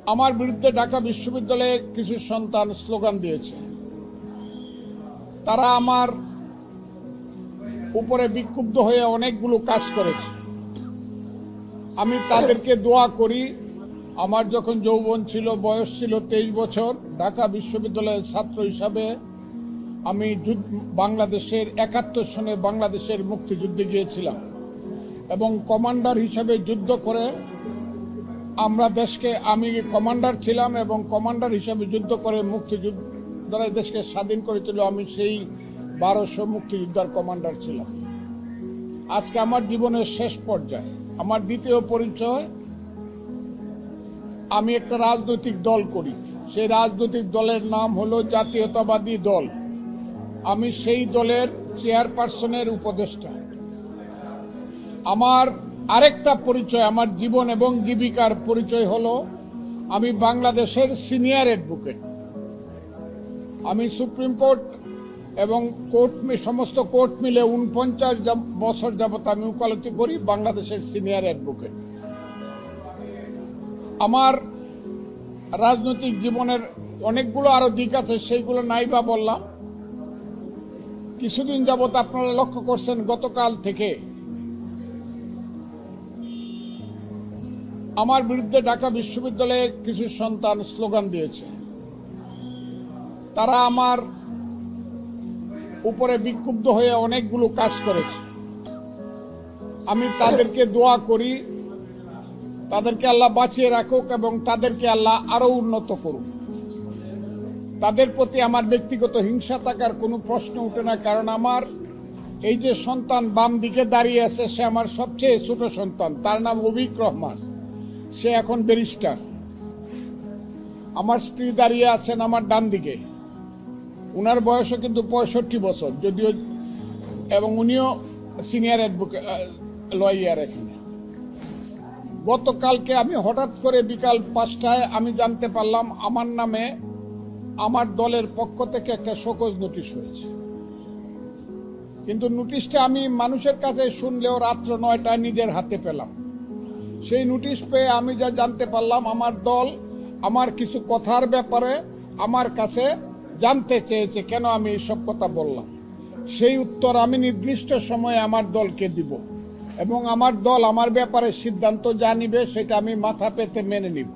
আমার বিরুদ্ধে ঢাকা বিশ্ববিদ্যালয়ে কিছু সন্তান স্লোগান দিয়েছে। তারা আমার উপরে বিক্ষুব্ধ হয়ে অনেকগুলো কাজ করেছে। আমি তাদেরকে দোয়া করি। আমার যখন যৌবন ছিল, বয়স ছিল 23 বছর, ঢাকা বিশ্ববিদ্যালয়ের ছাত্র হিসাবে আমি বাংলাদেশের 71 সনে বাংলাদেশের মুক্তিযুদ্ধে গিয়েছিলাম এবং কমান্ডার হিসাবে যুদ্ধ করে আমরা দেশকে, আমি কমান্ডার ছিলাম এবং কমান্ডার হিসাবে যুদ্ধ করে মুক্তিযুদ্ধরা দেশকে স্বাধীন করেছিল। আমি সেই 1200 মুক্তিযোদ্ধার কমান্ডার ছিলাম। আজকে আমার জীবনের শেষ পর্যায়ে আমার দ্বিতীয় পরিচয়, আমি একটা রাজনৈতিক দল করি। সেই রাজনৈতিক দলের নাম হলো জাতীয়তাবাদী দল। আমি সেই দলের চেয়ারপারসনের উপদেষ্টা। আমার আরেকটা পরিচয়, আমার জীবন এবং জীবিকার পরিচয় হলো আমি বাংলাদেশের সিনিয়র অ্যাডভোকেট। আমি সুপ্রিম কোর্ট এবং সমস্ত কোর্ট মিলে 49 বছর যাবত আমি ওকালতি করি, বাংলাদেশের সিনিয়র অ্যাডভোকেট। আমার রাজনৈতিক জীবনের অনেকগুলো আরো দিক আছে, সেইগুলো নাই বা বললাম। কিছুদিন যাবত আপনারা লক্ষ্য করছেন, গতকাল থেকে আমার বিরুদ্ধে ঢাকা বিশ্ববিদ্যালয়ে কিছু সন্তান স্লোগান দিয়েছে। তারা আমার উপরে বিক্ষুব্ধ হয়ে অনেকগুলো কাজ করেছে। আমি তাদেরকে দোয়া করি, তাদেরকে আল্লাহ বাঁচিয়ে রাখুক এবং তাদেরকে আল্লাহ আরো উন্নত করুক। তাদের প্রতি আমার ব্যক্তিগত হিংসা থাকার কোনো প্রশ্ন উঠে না, কারণ আমার এই যে সন্তান বাম দিকে দাঁড়িয়ে আছে, সে আমার সবচেয়ে ছোট সন্তান। তার নাম অবিক রহমান, সে এখন ব্যারিস্টার। আমার স্ত্রী দাঁড়িয়ে আছেন আমার ডান দিকে, উনার বয়সও কিন্তু 65 বছর যদিও, এবং উনিও সিনিয়র অ্যাডভোকেট, লয়ার এখানে। গতকালকে আমি হঠাৎ করে বিকাল 5টায় আমি জানতে পারলাম আমার নামে আমার দলের পক্ষ থেকে একটা শোকজ নোটিশ হয়েছে। কিন্তু নোটিশটা আমি মানুষের কাছে শুনলেও রাত্র 9টায় নিজের হাতে পেলাম। সেই নোটিশ পেয়ে আমি যা জানতে পারলাম, আমার দল আমার কিছু কথার ব্যাপারে আমার কাছে জানতে চেয়েছে, কেন আমি এইসব কথা বললাম। সেই উত্তর আমি নির্দিষ্ট সময়ে আমার দলকে দিব এবং আমার দল আমার ব্যাপারে সিদ্ধান্ত যা নিবে সেটা আমি মাথা পেতে মেনে নিব।